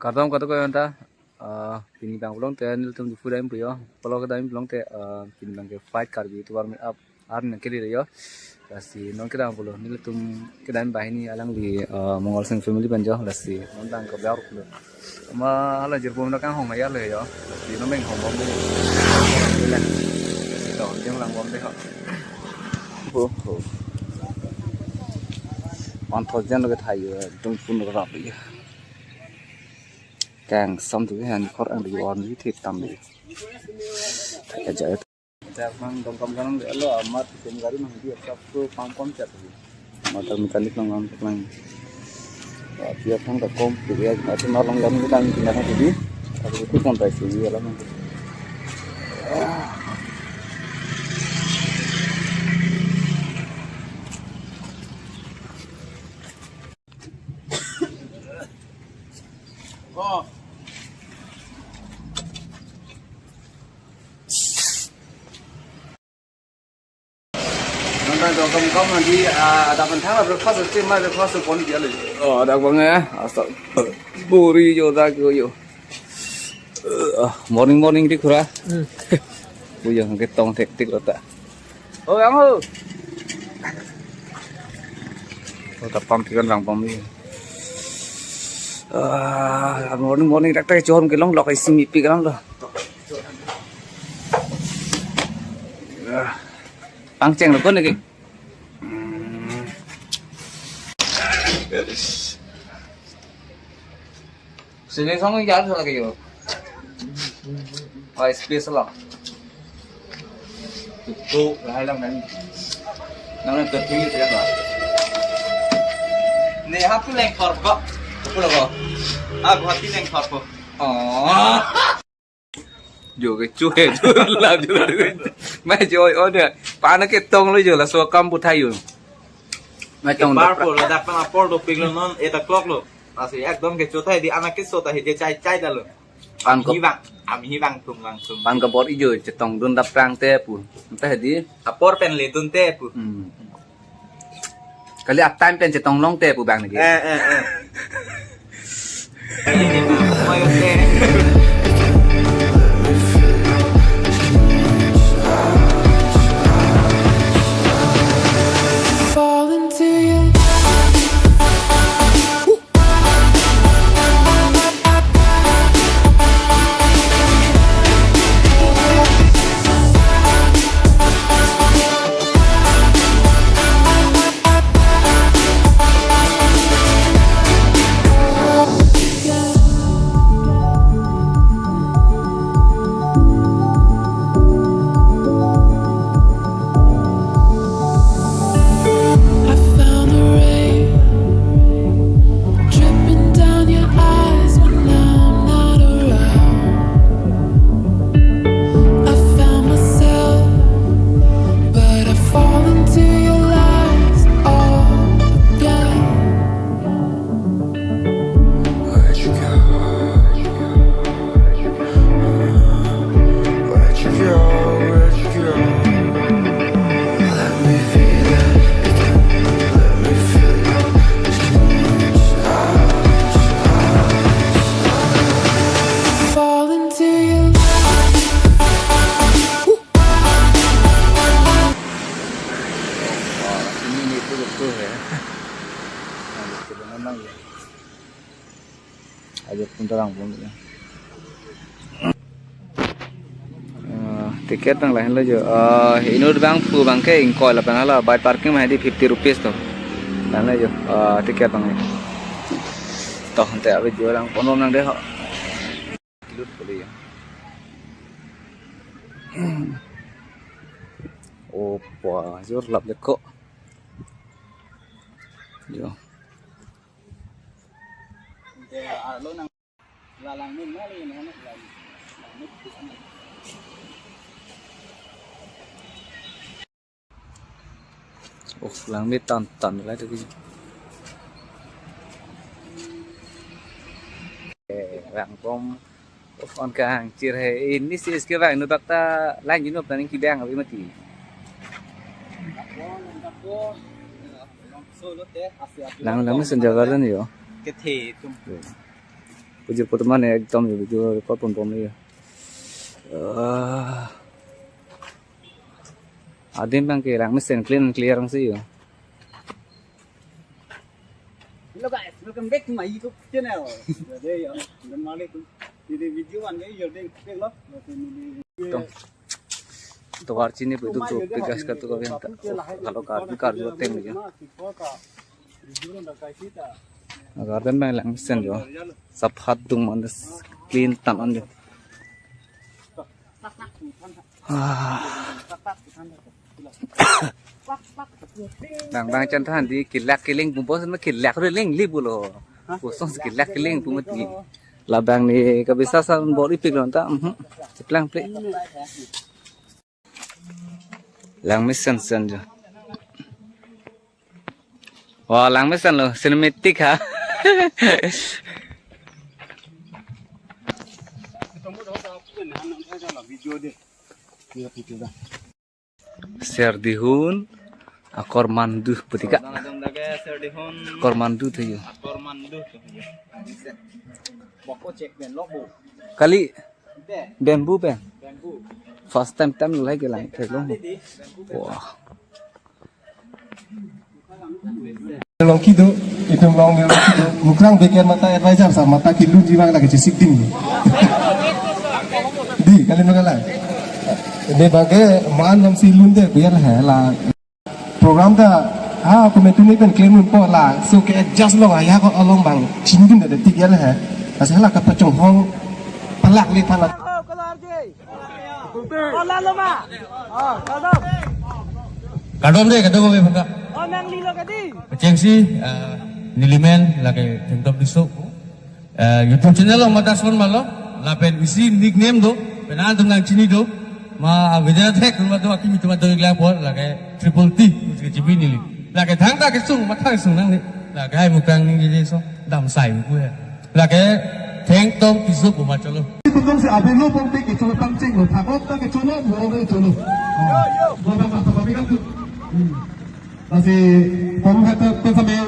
Kadang kata kau yang ta, pinimbang pulang teh nil tum difurai puyo, kalau kita pulang teh pinimbang ke fight karbi itu warmi up, arne kiri yo, lasi non kita pulang nil tum kita bahini alang di Mongol Sing family banjo lasi non tang ke biar pulang, ma hala jerpom nak kan hong ayat le yo, lasi non meng hong bom deh, itu yang lang bom deh ho, oh, 1,000 lo cái thầy trong phun nó gặp đi càng xong từ cái hàng khó ăn được on với thịt tầm đi thầy chạy chạy mang đồng công cái nó để lo mất tiền gari mang đi sắp cứ pam chặt mà tao mình cần lòng ngon thật lành việc thằng tập công thì việc ở trên nó lòng lắm cái đang thì nó đi cái con tài xỉu gì lắm Kalau kamu nanti ada penthang lah breakfast itu mah breakfast pun dia lagi. Oh ada bangnya, asal buri juga kau. Morning di kura. Bujang ketong tektik otak. Oh yang tu. Oh tapam tikan lang pam ni. Morning tak tak jom kelong lok isi mipi kelong lah. Pangceng lah kau ni. Sini sama yang jalan lagi yo. Space lah. Itu hai lang nang tertinggi tidak lah. Ni hati leng korpo. Apa lo? Hati leng korpo. Oh. Jo cái chuối làm cho mấy chơi ôi được bán nó cái tông lấy giờ là số cam bút thay rồi mấy tông Bar po lo dapat apor do piglo non eta clock lo. Masih ekdom ke chota di anak ke sota he cai dah lo. pan có Ami bang tum langsung. pan cái bot ijo cetong dun dap prang teh pun entah di Apor pen le dun te pu. kali time pen cetong long teh pu bang lagi Ini mah mayo te. aja pun terang pun tiket nang lain lo jo inur bang pu bang ke ingkoi lah bang lah by parking mah di 50 rupees to nang lo jo tiket bang ni toh nanti abe jo lang konom nang deh ho kilut boleh ya opa jor lap leko yo Lo nang lalang min mali nang lang mít tàn lại được cái vàng con càng chia hệ in đi xí cái vàng nó bác ta lại như nộp tại khi đang ở bên mà tỷ lang nó sinh ra rất nhiều cái thể tum Bujur pertemuan ya ekdom ya bujur report pom ni. Adim bang ke lang mesin clear ang sih. Hello guys, welcome back to my YouTube channel. Đây ạ, mình mang lên thì video anh ấy giờ đây cái lớp तो आर्ची ने बेदुक जो पिकास का तो कभी kalau kar juga tem ya agar dan bang lang sen jo saphat dung mandas clean tan on jo bang chân than di kilak kiling bumbo sama kilak re ling li bulo kosong kilak kiling pumati labang ni kebiasaan body pick lonta ceplang play lang mission sen jo wah lang mission lo cinematic ha share dihun akor mandu petika akor mandu tu yo kali bamboo pe first time lagi lang thelo wah long kido itu long kido mukrang bagian mata advisor sama mata kilu jiwa lagi cisik ding di kalian mengalah ini bagai मान हम सी लुंदे बियर है ला प्रोग्राम का हाँ को मैं तुम्हें pen claim उनको ला सो के एडजस्ट लोग आया को अलोंग बांग चिंगुन दे तिगर है ऐसे ला का पचों होंग पलक ले थाना Kadom deh, kadom apa bangga? Oh, nang lilo kadi. Ceng si, nilimen lagi tentang besok. YouTube channel lo mata son malo, lapen isi nickname do, penan tu nang cini do, ma video tek rumah tu aki mitu matu iklan pun lagi triple T, उसके जीबी नीली. Lagi thangka kesung, mata kesung nang ni. Lagi hai mukang ni jadi so, dam sai gue. Lagi tentang besok rumah calo. Betul sih, abis lo pun tik itu penting lo, takut tak kecuali orang itu lo. Lo bangga tapi kan tu. Masih pom kata sampai